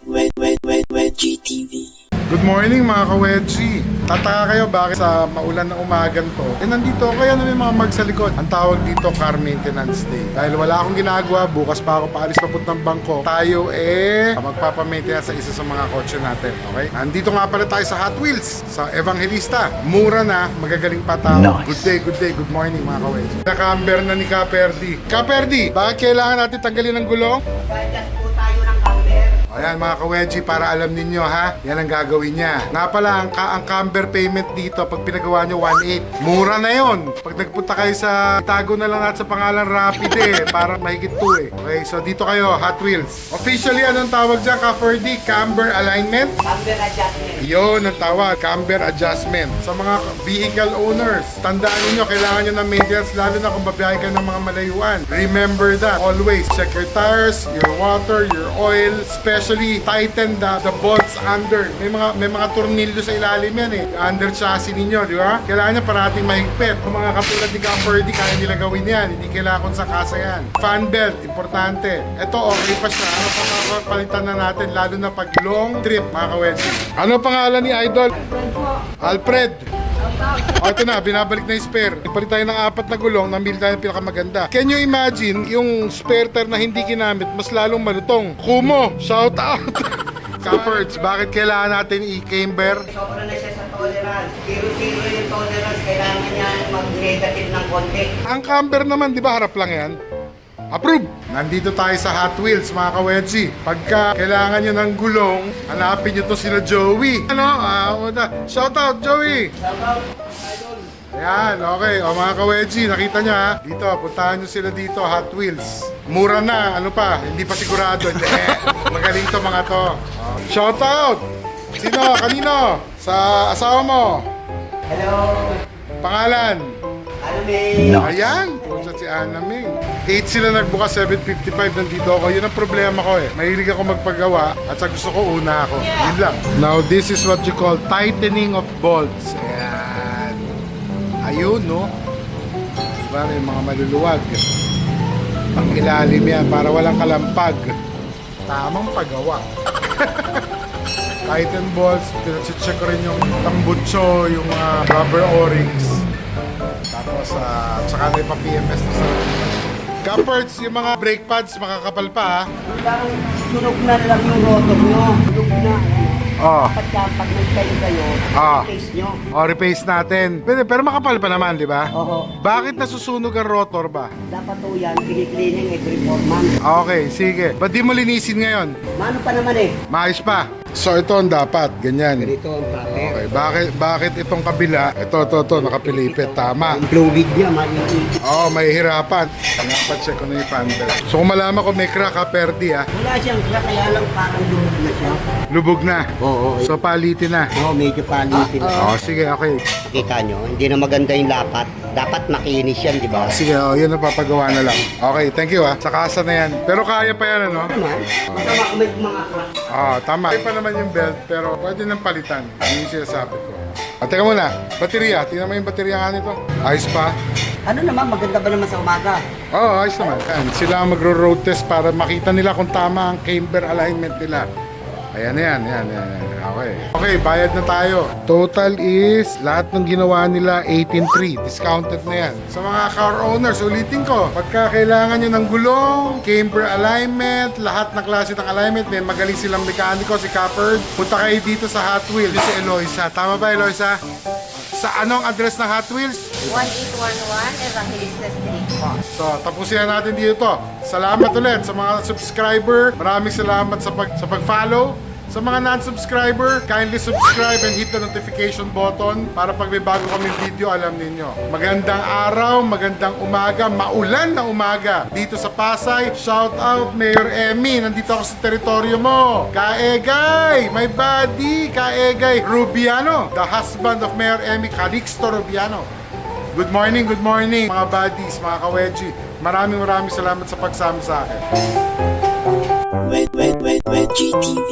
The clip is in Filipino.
GTV. Good morning mga ka-wedgie. Tataka kayo bakit sa maulan na umagan to nandito kaya na may mga mag sa likod. Ang tawag dito car maintenance day. Dahil wala akong ginagawa, bukas pa ako paalis papuntang bangko. Tayo magpapamaintenance sa isa sa mga kotse natin. Okay? Nandito nga pala tayo sa Hot Wheels, sa Evangelista. Mura na, magagaling pa tao. Nice. Good day, good morning mga ka-wedgie. Naka-amber na ni Kaperdi. Kaperdi, bakit kailangan natin tanggalin ang gulong? Ayan mga ka-wedgie, para alam ninyo ha, yan ang gagawin niya. Nga pala, ang camber payment dito, pag pinagawa nyo 1.8, mura na yon. Pag nagpunta kayo sa, tago na lang natin sa pangalan Rapid para mahigit 2 Okay, so dito kayo, Hot Wheels. Officially, anong tawag dyan, Ka-Ferdy? Camber alignment? Camber adjustment. Yun ang tawag, camber adjustment. Sa mga vehicle owners, tandaan niyo kailangan nyo ng maintenance, lalo na kung babiyahe kayo ng mga malayuan. Remember that, always check your tires, your water, your oil, especially tighten the bolts under. May mga tornilyo sa ilalim yan under chassis ninyo, di ba? Kailangan nyo parating mahigpit. Kung mga katulad ni Ka-Ferdy, kaya nila gawin yan. Hindi kailangan kung sa kasa yan. Fan belt, importante. Ito, okay pa siya. Ano pa palitan na natin, lalo na pag long trip, mga ka-wedgie. Ano pangalan ni Idol? Alfred. Ito na, binabalik na yung spare. Ipalit tayo ng 4 na gulong, namili tayo ng pinakamaganda. Can you imagine, yung spare tire na hindi ginamit, mas lalong malutong. Kumo, shout out! Ka-Ferds, bakit kailangan natin i-camber? Sobra na siya sa tolerance. 0-0 yung tolerance. Kailangan niya mag-negative ng konti. Ang camber naman, di ba harap lang yan? Approve! Nandito tayo sa Hot Wheels, mga ka-wedgie. Pagka kailangan nyo ng gulong, hanapin nyo to sila Joey. Shout out, Joey! Shout out, idol. Ayan, okay. O mga ka-wedgie, nakita nyo ha. Dito, puntahan nyo sila dito, Hot Wheels. Mura na, ano pa, hindi pa sigurado. Hindi, magaling to mga to. Shout out! Sino? Kanino? Sa asawa mo? Hello. Pangalan? Ano may... Ayan, puso si Ana Ming. 8 sila nagbukas, 7:55 nandito ako. Yun ang problema ko Mahilig ako magpagawa at sa gusto ko una ako. Yun lang. Now, this is what you call tightening of bolts. Ayan. Ayun, no? Diba, may mga maluluwag. Pang ilalim yan, para walang kalampag. Tamang paggawa. Tighten bolts, pinacheck ko rin yung tambutso, yung mga rubber o-rings. Tapos, tsaka na yung pa-PMS na sa Ka-Ferds, yung mga brake pads, makakapal pa ha. Parang sunog na lang yung rotor nyo. Sunog na. Pag nagtayo kayo, replace nyo. Repace natin. Pero makapal pa naman, di ba? Oo. Bakit nasusunog ang rotor ba? Dapat po yan, cleaning every 4 months. Okay, sige. Ba't di mo linisin ngayon? Mano pa naman Maayos pa. So ito ang dapat, ganyan. Ganito ang pattern. Okay, bakit itong kabila? Ito, nakapilipit. Tama. Ang fluid niya, maiinit. May hirapan. Dapat check ko na yung fan belt. So kung malaman ko may crack Perdi ha. Wala siyang crack, kaya lang parang lubog na siya. Lubog na. Oo. So palitin na. Oo, medyo palitin. Sige, okay. Kita nyo, hindi na maganda yung lapat. Dapat makinis yan, di ba? Sige, yun ang papagawa na lang. Okay, thank you ha. Sa kasa na yan. Pero kaya pa yan, ano? Naman, masama kung may mga crack. Tama. Kaya pa naman yung belt, pero pwede nang palitan. Yun yung sinasabi ko. Teka muna, baterya. Tingnan mo yung baterya nga nito. Ayos pa. Ano naman, maganda ba naman sa umaga? Ayos naman. Ayan, sila ang magro-road test para makita nila kung tama ang camber alignment nila. Ayan. Okay, bayad na tayo. Total is, lahat ng ginawa nila, 18.3. Discounted na yan. Sa mga car owners, ulitin ko, pagka kailangan nyo ng gulong, camber alignment, lahat ng klase ng alignment, may magaling silang mekaniko, si Caperd. Punta kayo dito sa Hot Wheels. Dito si Eloisa. Tama ba, Eloisa? Sa anong address ng Hot Wheels? 1811 Evangelista Street po. So, tapusin na natin dito. Salamat ulit sa mga subscriber. Maraming salamat sa pag-follow. Sa mga non-subscriber, kindly subscribe and hit the notification button para pag may bago kaming video, alam ninyo. Magandang araw, magandang umaga, maulan na umaga dito sa Pasay. Shout out Mayor Emmy, nandito ako sa teritoryo mo. Kaegay, my buddy, Kaegay Rubiano, the husband of Mayor Emmy, Calixto Rubiano. Good morning mga buddies, mga ka-wedgie. Maraming salamat sa pagsama sa akin. GTV.